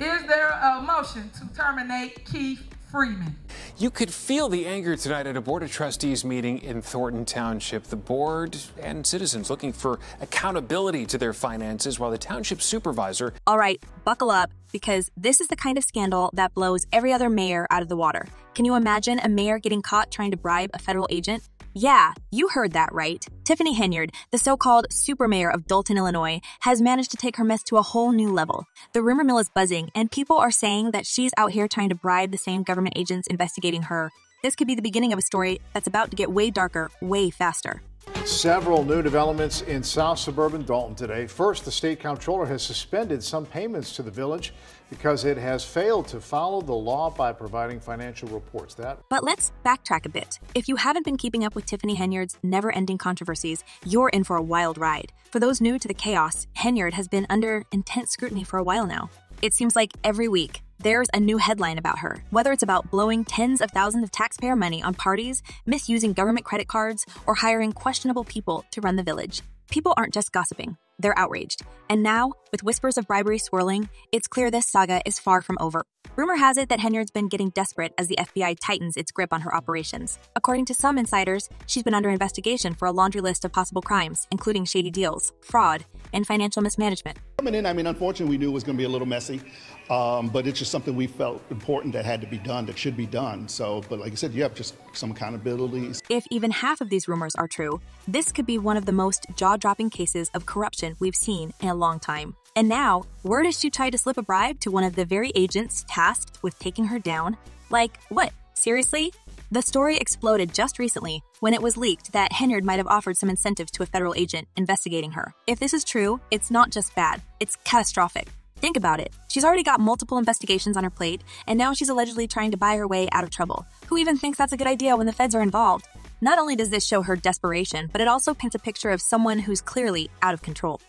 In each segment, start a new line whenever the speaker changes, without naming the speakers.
Is there a motion to terminate Keith Freeman?
You could feel the anger tonight at a Board of Trustees meeting in Thornton Township. The board and citizens looking for accountability to their finances, while the township supervisor...
All right, buckle up, because this is the kind of scandal that blows every other mayor out of the water. Can you imagine a mayor getting caught trying to bribe a federal agent? Yeah, you heard that right. Tiffany Henyard, the so-called super mayor of Dolton, Illinois, has managed to take her mess to a whole new level. The rumor mill is buzzing, and people are saying that she's out here trying to bribe the same government agents investigating her. This could be the beginning of a story that's about to get way darker, way faster.
Several new developments in South suburban Dolton today. First, the state comptroller has suspended some payments to the village because it has failed to follow the law by providing financial reports.
But let's backtrack a bit. If you haven't been keeping up with Tiffany Henyard's never-ending controversies, you're in for a wild ride. For those new to the chaos, Henyard has been under intense scrutiny for a while now. It seems like every week, there's a new headline about her, whether it's about blowing tens of thousands of taxpayer money on parties, misusing government credit cards, or hiring questionable people to run the village. People aren't just gossiping, they're outraged. And now, with whispers of bribery swirling, it's clear this saga is far from over. Rumor has it that Henyard's been getting desperate as the FBI tightens its grip on her operations. According to some insiders, she's been under investigation for a laundry list of possible crimes, including shady deals, fraud, and financial mismanagement.
Coming in, unfortunately, we knew it was going to be a little messy, but it's just something we felt important that had to be done, that should be done. But like I said, you have just some accountability.
If even half of these rumors are true, this could be one of the most jaw-dropping cases of corruption we've seen in a long time. And now, word is she tried to slip a bribe to one of the very agents tasked with taking her down. Like, what? Seriously? The story exploded just recently when it was leaked that Henyard might have offered some incentives to a federal agent investigating her. If this is true, it's not just bad, it's catastrophic. Think about it. She's already got multiple investigations on her plate, and now she's allegedly trying to buy her way out of trouble. Who even thinks that's a good idea when the feds are involved? Not only does this show her desperation, but it also paints a picture of someone who's clearly out of control.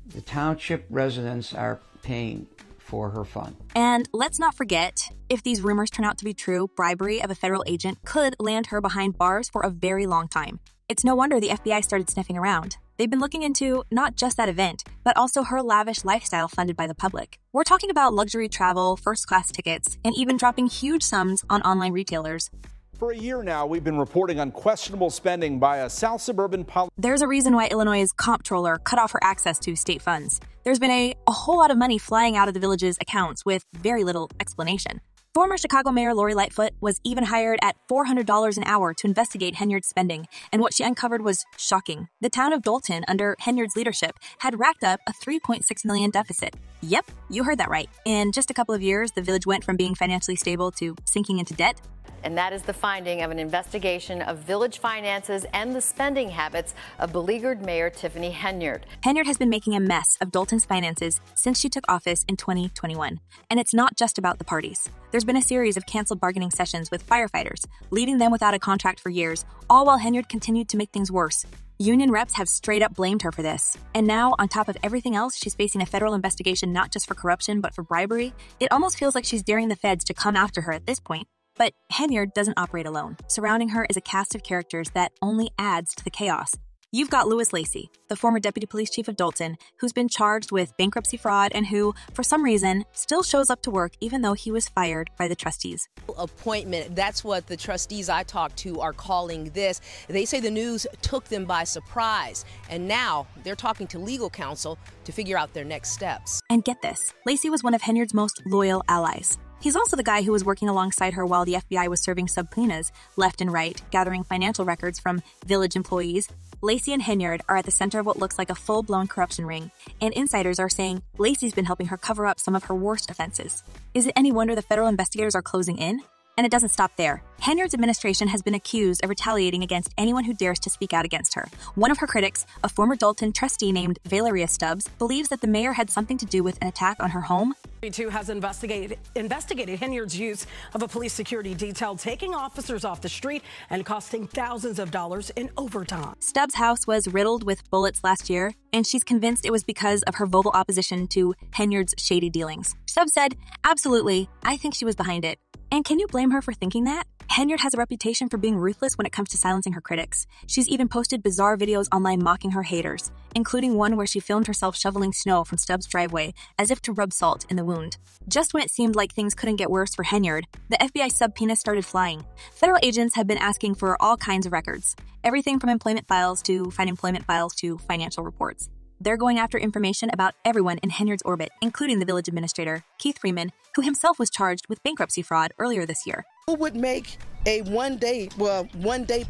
The township residents are paying for her fund.
And let's not forget, if these rumors turn out to be true, bribery of a federal agent could land her behind bars for a very long time. It's no wonder the FBI started sniffing around. They've been looking into not just that event, but also her lavish lifestyle funded by the public. We're talking about luxury travel, first-class tickets, and even dropping huge sums on online retailers.
For a year now, we've been reporting on questionable spending by a South suburban
There's a reason why Illinois' comptroller cut off her access to state funds. There's been a whole lot of money flying out of the village's accounts with very little explanation. Former Chicago Mayor Lori Lightfoot was even hired at $400 an hour to investigate Henyard's spending, and what she uncovered was shocking. The town of Dolton, under Henyard's leadership, had racked up a $3.6 million deficit. Yep, you heard that right. In just a couple of years, the village went from being financially stable to sinking into debt.
And that is the finding of an investigation of village finances and the spending habits of beleaguered Mayor Tiffany Henyard.
Henyard has been making a mess of Dolton's finances since she took office in 2021. And it's not just about the parties. There's been a series of canceled bargaining sessions with firefighters, leaving them without a contract for years, all while Henyard continued to make things worse. Union reps have straight up blamed her for this. And now, on top of everything else, she's facing a federal investigation not just for corruption, but for bribery. It almost feels like she's daring the feds to come after her at this point. But Henyard doesn't operate alone. Surrounding her is a cast of characters that only adds to the chaos. You've got Louis Lacey, the former deputy police chief of Dolton, who's been charged with bankruptcy fraud and who, for some reason, still shows up to work even though he was fired by the trustees.
Appointment, that's what the trustees I talked to are calling this. They say the news took them by surprise, and now they're talking to legal counsel to figure out their next steps.
And get this, Lacey was one of Henyard's most loyal allies. He's also the guy who was working alongside her while the FBI was serving subpoenas left and right, gathering financial records from village employees. Lacey and Henyard are at the center of what looks like a full-blown corruption ring, and insiders are saying Lacey's been helping her cover up some of her worst offenses. Is it any wonder the federal investigators are closing in? And it doesn't stop there. Henyard's administration has been accused of retaliating against anyone who dares to speak out against her. One of her critics, a former Dolton trustee named Valeria Stubbs, believes that the mayor had something to do with an attack on her home.
Too has investigated Henyard's use of a police security detail, taking officers off the street and costing thousands of dollars in overtime.
Stubbs' house was riddled with bullets last year, and she's convinced it was because of her vocal opposition to Henyard's shady dealings. Stubbs said, "Absolutely, I think she was behind it." And can you blame her for thinking that? Henyard has a reputation for being ruthless when it comes to silencing her critics. She's even posted bizarre videos online mocking her haters, including one where she filmed herself shoveling snow from Stubbs' driveway as if to rub salt in the wound. Just when it seemed like things couldn't get worse for Henyard, the FBI subpoena started flying. Federal agents have been asking for all kinds of records, everything from employment files to financial reports. They're going after information about everyone in Henyard's orbit, including the village administrator, Keith Freeman, who himself was charged with bankruptcy fraud earlier this year.
Who would make a one-day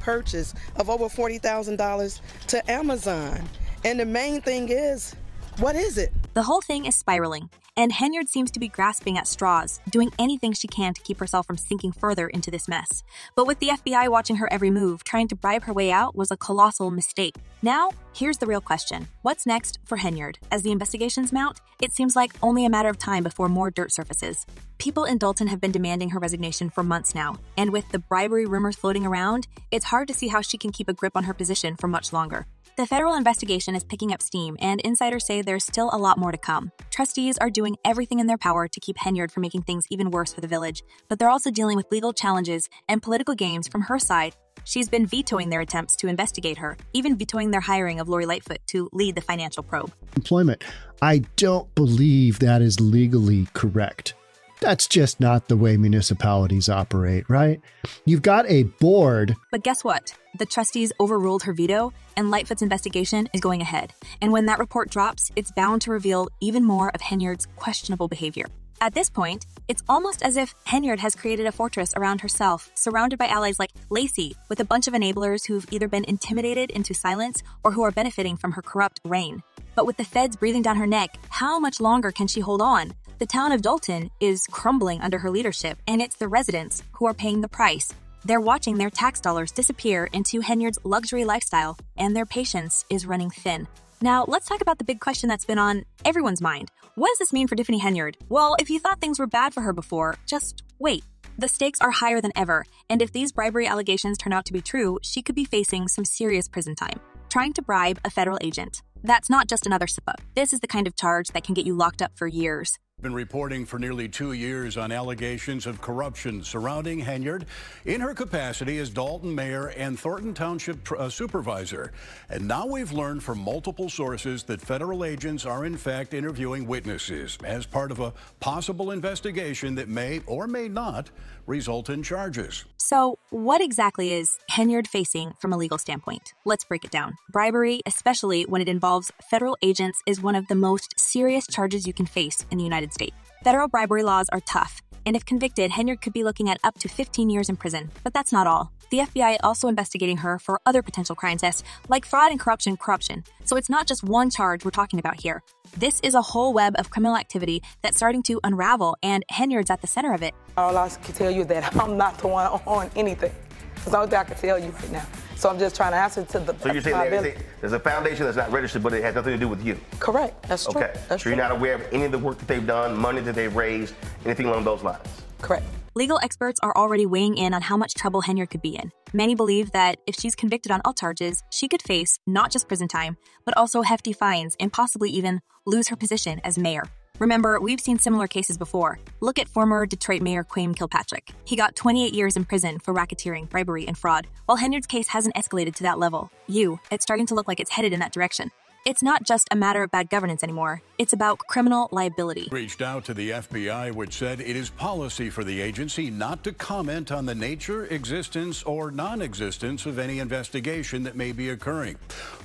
purchase of over $40,000 to Amazon? And the main thing is, what is it?
The whole thing is spiraling, and Henyard seems to be grasping at straws, doing anything she can to keep herself from sinking further into this mess. But with the FBI watching her every move, trying to bribe her way out was a colossal mistake. Now, here's the real question. What's next for Henyard? As the investigations mount, it seems like only a matter of time before more dirt surfaces. People in Dolton have been demanding her resignation for months now, and with the bribery rumors floating around, it's hard to see how she can keep a grip on her position for much longer. The federal investigation is picking up steam, and insiders say there's still a lot more to come. Trustees are doing everything in their power to keep Henyard from making things even worse for the village, but they're also dealing with legal challenges and political games from her side. She's been vetoing their attempts to investigate her, even vetoing their hiring of Lori Lightfoot to lead the financial probe.
Employment. I don't believe that is legally correct. That's just not the way municipalities operate, right? You've got a board.
But guess what? The trustees overruled her veto, and Lightfoot's investigation is going ahead. And when that report drops, it's bound to reveal even more of Henyard's questionable behavior. At this point, it's almost as if Henyard has created a fortress around herself, surrounded by allies like Lacey, with a bunch of enablers who've either been intimidated into silence or who are benefiting from her corrupt reign. But with the feds breathing down her neck, how much longer can she hold on? The town of Dolton is crumbling under her leadership, and it's the residents who are paying the price. They're watching their tax dollars disappear into Henyard's luxury lifestyle, and their patience is running thin. Now, let's talk about the big question that's been on everyone's mind. What does this mean for Tiffany Henyard? Well, if you thought things were bad for her before, just wait. The stakes are higher than ever, and if these bribery allegations turn out to be true, she could be facing some serious prison time. Trying to bribe a federal agent. That's not just another slip-up. This is the kind of charge that can get you locked up for years.
Been reporting for nearly 2 years on allegations of corruption surrounding Henyard in her capacity as Dolton mayor and Thornton Township supervisor. And now we've learned from multiple sources that federal agents are in fact interviewing witnesses as part of a possible investigation that may or may not result in charges.
So what exactly is Henyard facing from a legal standpoint? Let's break it down. Bribery, especially when it involves federal agents, is one of the most serious charges you can face in the United States. Federal bribery laws are tough, and if convicted, Henyard could be looking at up to 15 years in prison. But that's not all. The FBI is also investigating her for other potential crimes like fraud and corruption. So it's not just one charge we're talking about here. This is a whole web of criminal activity that's starting to unravel, and Henyard's at the center of it.
All I can tell you is that I'm not the one on anything. That's the only thing I can tell you right now. So I'm just trying to answer to the...
So you're saying there's a foundation that's not registered, but it has nothing to do with you?
Correct. That's true.
Okay.
That's
so you're not aware of any of the work that they've done, money that they've raised, anything along those lines?
Correct.
Legal experts are already weighing in on how much trouble Henyard could be in. Many believe that if she's convicted on all charges, she could face not just prison time, but also hefty fines and possibly even lose her position as mayor. Remember, we've seen similar cases before. Look at former Detroit Mayor Quaime Kilpatrick. He got 28 years in prison for racketeering, bribery, and fraud. While Henyard's case hasn't escalated to that level, it's starting to look like it's headed in that direction. It's not just a matter of bad governance anymore. It's about criminal liability.
Reached out to the FBI, which said it is policy for the agency not to comment on the nature, existence, or non-existence of any investigation that may be occurring.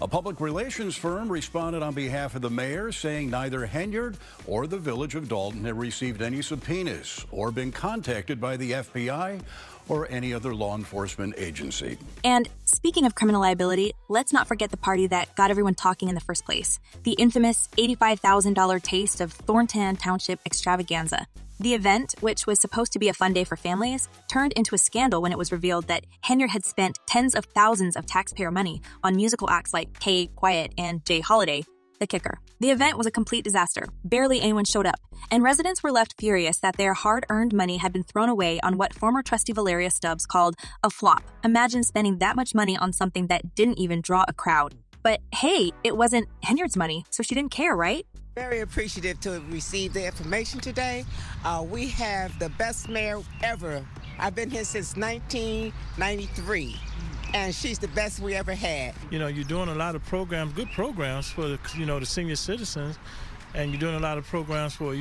A public relations firm responded on behalf of the mayor, saying neither Henyard or the village of Dolton have received any subpoenas or been contacted by the FBI or any other law enforcement agency.
And speaking of criminal liability, let's not forget the party that got everyone talking in the first place. The infamous $85,000 taste of Thornton Township extravaganza. The event, which was supposed to be a fun day for families, turned into a scandal when it was revealed that Henyard had spent tens of thousands of taxpayer money on musical acts like Kay Quiet and Jay Holiday. The kicker. The event was a complete disaster. Barely anyone showed up, and residents were left furious that their hard-earned money had been thrown away on what former trustee Valeria Stubbs called a flop. Imagine spending that much money on something that didn't even draw a crowd. But hey, it wasn't Henyard's money, so she didn't care, right?
Very appreciative to receive the information today. We have the best mayor ever I've been here since 1993, and she's the best we ever had.
You know, you're doing a lot of programs, good programs for the, the senior citizens, and you're doing a lot of programs for,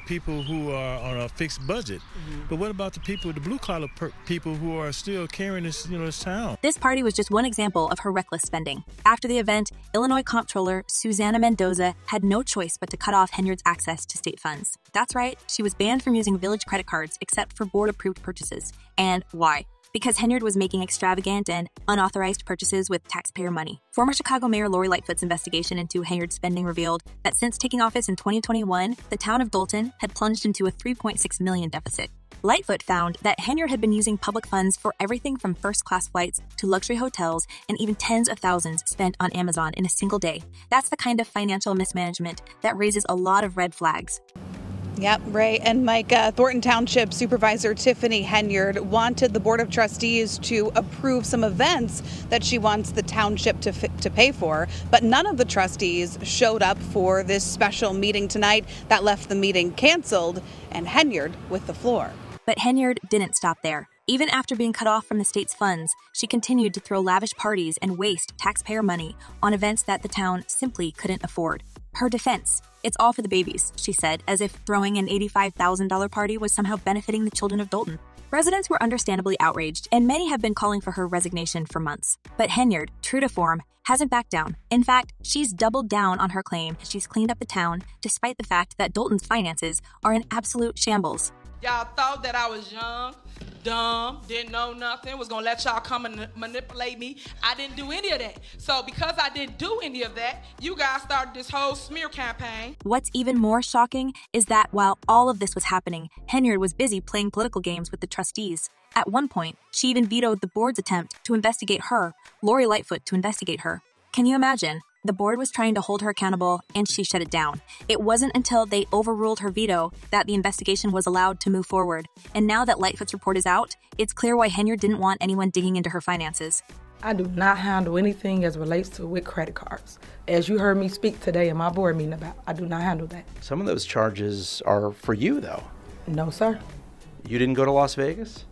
people who are on a fixed budget. But what about the people, the blue-collar people who are still carrying this, this town?
This party was just one example of her reckless spending. After the event, Illinois Comptroller Susana Mendoza had no choice but to cut off Henyard's access to state funds. That's right, she was banned from using village credit cards except for board-approved purchases. And why? Because Henyard was making extravagant and unauthorized purchases with taxpayer money. Former Chicago Mayor Lori Lightfoot's investigation into Henyard's spending revealed that since taking office in 2021, the town of Dolton had plunged into a $3.6 million deficit. Lightfoot found that Henyard had been using public funds for everything from first-class flights to luxury hotels and even tens of thousands spent on Amazon in a single day. That's the kind of financial mismanagement that raises a lot of red flags.
Yep, Ray and Mike. Thornton Township Supervisor Tiffany Henyard wanted the Board of Trustees to approve some events that she wants the township to pay for, but none of the trustees showed up for this special meeting tonight. That left the meeting canceled and Henyard with the floor.
But Henyard didn't stop there. Even after being cut off from the state's funds, she continued to throw lavish parties and waste taxpayer money on events that the town simply couldn't afford. Her defense: "It's all for the babies," she said, as if throwing an $85,000 party was somehow benefiting the children of Dolton. Residents were understandably outraged, and many have been calling for her resignation for months. But Henyard, true to form, hasn't backed down. In fact, she's doubled down on her claim she's cleaned up the town, despite the fact that Dolton's finances are in absolute shambles.
Y'all thought that I was young, dumb, didn't know nothing, was gonna let y'all come and manipulate me. I didn't do any of that. So because I didn't do any of that, you guys started this whole smear campaign.
What's even more shocking is that while all of this was happening, Henyard was busy playing political games with the trustees. At one point, she even vetoed the board's attempt to investigate her, Lori Lightfoot to investigate her. Can you imagine? The board was trying to hold her accountable, and she shut it down. It wasn't until they overruled her veto that the investigation was allowed to move forward. And now that Lightfoot's report is out, it's clear why Henyard didn't want anyone digging into her finances.
I do not handle anything as relates to with credit cards. As you heard me speak today in my board meeting about, I do not handle that.
Some of those charges are for you, though.
No, sir.
You didn't go to Las Vegas?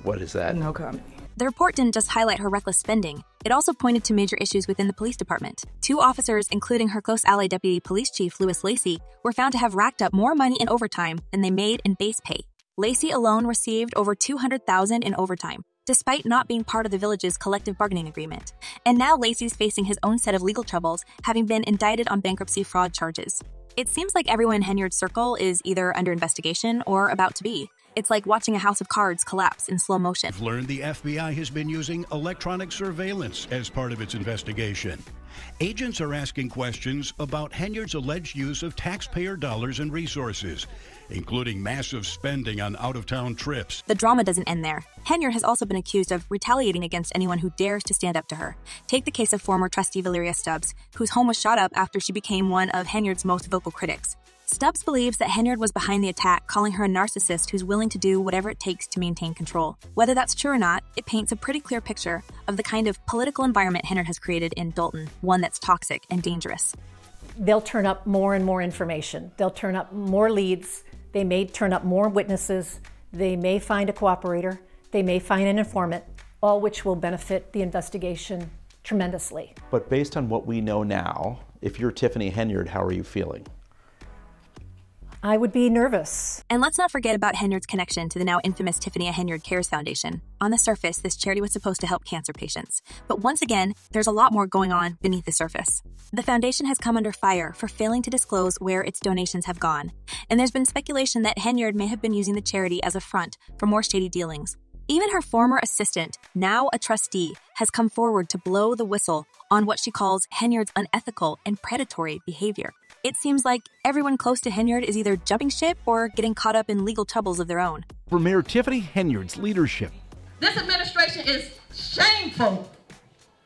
What is that?
No comment.
The report didn't just highlight her reckless spending. It also pointed to major issues within the police department. 2 officers, including her close ally Deputy Police Chief Lewis Lacey, were found to have racked up more money in overtime than they made in base pay. Lacey alone received over $200,000 in overtime, despite not being part of the village's collective bargaining agreement. And now Lacey's facing his own set of legal troubles, having been indicted on bankruptcy fraud charges. It seems like everyone in Henyard's circle is either under investigation or about to be. It's like watching a house of cards collapse in slow motion.
I've learned the FBI has been using electronic surveillance as part of its investigation. Agents are asking questions about Henyard's alleged use of taxpayer dollars and resources, including massive spending on out-of-town trips.
The drama doesn't end there. Henyard has also been accused of retaliating against anyone who dares to stand up to her. Take the case of former trustee Valeria Stubbs, whose home was shot up after she became one of Henyard's most vocal critics. Stubbs believes that Henyard was behind the attack, calling her a narcissist who's willing to do whatever it takes to maintain control. Whether that's true or not, it paints a pretty clear picture of the kind of political environment Henyard has created in Dolton, one that's toxic and dangerous.
They'll turn up more and more information. They'll turn up more leads. They may turn up more witnesses. They may find a cooperator. They may find an informant, all which will benefit the investigation tremendously.
But based on what we know now, if you're Tiffany Henyard, how are you feeling?
I would be nervous.
And let's not forget about Henyard's connection to the now infamous Tiffany Henyard Cares Foundation. On the surface, this charity was supposed to help cancer patients. But once again, there's a lot more going on beneath the surface. The foundation has come under fire for failing to disclose where its donations have gone. And there's been speculation that Henyard may have been using the charity as a front for more shady dealings. Even her former assistant, now a trustee, has come forward to blow the whistle on what she calls Henyard's unethical and predatory behavior. It seems like everyone close to Henyard is either jumping ship or getting caught up in legal troubles of their own.
For Mayor Tiffany Henyard's leadership.
This administration is shameful.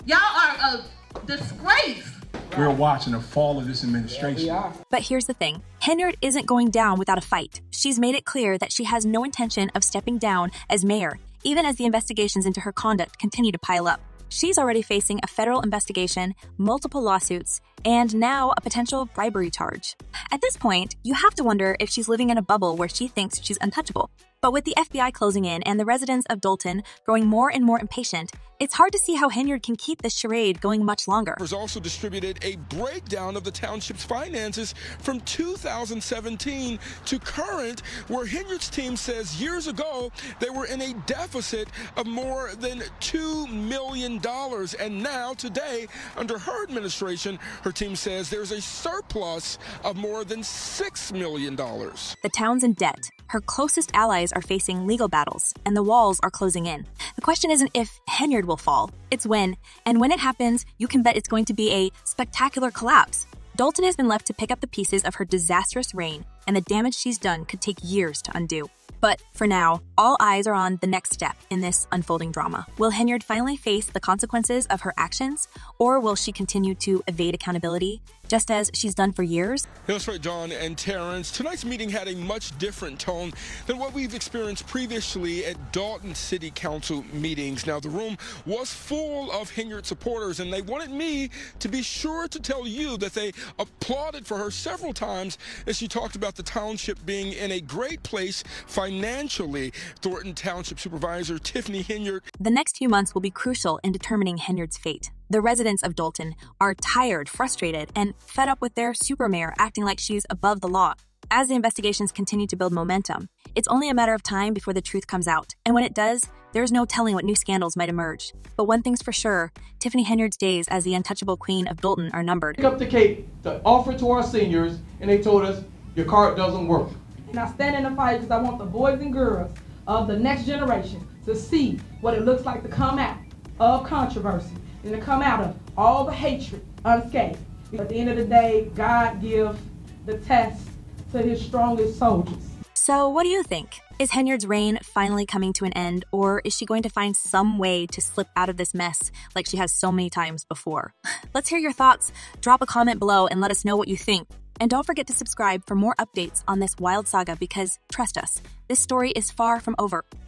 Y'all are a disgrace.
We're watching the fall of this administration.
Yeah,
but here's the thing. Henyard isn't going down without a fight. She's made it clear that she has no intention of stepping down as mayor, even as the investigations into her conduct continue to pile up. She's already facing a federal investigation, multiple lawsuits, and now a potential bribery charge. At this point, you have to wonder if she's living in a bubble where she thinks she's untouchable. But with the FBI closing in and the residents of Dolton growing more and more impatient, it's hard to see how Henyard can keep this charade going much longer.
Has also distributed a breakdown of the township's finances from 2017 to current, where Henyard's team says years ago they were in a deficit of more than $2 million. And now, today, under her administration, her team says there's a surplus of more than $6 million.
The town's in debt. Her closest allies are facing legal battles, and the walls are closing in. The question isn't if Henyard will fall, it's when. And when it happens, you can bet it's going to be a spectacular collapse. Dolton has been left to pick up the pieces of her disastrous reign, and the damage she's done could take years to undo. But for now, all eyes are on the next step in this unfolding drama. Will Henyard finally face the consequences of her actions, or will she continue to evade accountability, just as she's done for years?
That's right, John and Terrence. Tonight's meeting had a much different tone than what we've experienced previously at Dolton City Council meetings. Now, the room was full of Henyard supporters, and they wanted me to be sure to tell you that they applauded for her several times as she talked about the township being in a great place financially. Thornton Township Supervisor Tiffany Henyard.
The next few months will be crucial in determining Henyard's fate. The residents of Dolton are tired, frustrated, and fed up with their supermayor acting like she's above the law. As the investigations continue to build momentum, it's only a matter of time before the truth comes out. And when it does, there's no telling what new scandals might emerge. But one thing's for sure, Tiffany Henyard's days as the untouchable queen of Dolton are numbered.
Pick up the cake to offer to our seniors, and they told us, your card doesn't work.
And I stand in the fight because I want the boys and girls of the next generation to see what it looks like to come out of controversy and to come out of all the hatred unscathed. At the end of the day, God gives the test to his strongest soldiers.
So what do you think? Is Henyard's reign finally coming to an end, or is she going to find some way to slip out of this mess like she has so many times before? Let's hear your thoughts. Drop a comment below and let us know what you think. And don't forget to subscribe for more updates on this wild saga because, trust us, this story is far from over.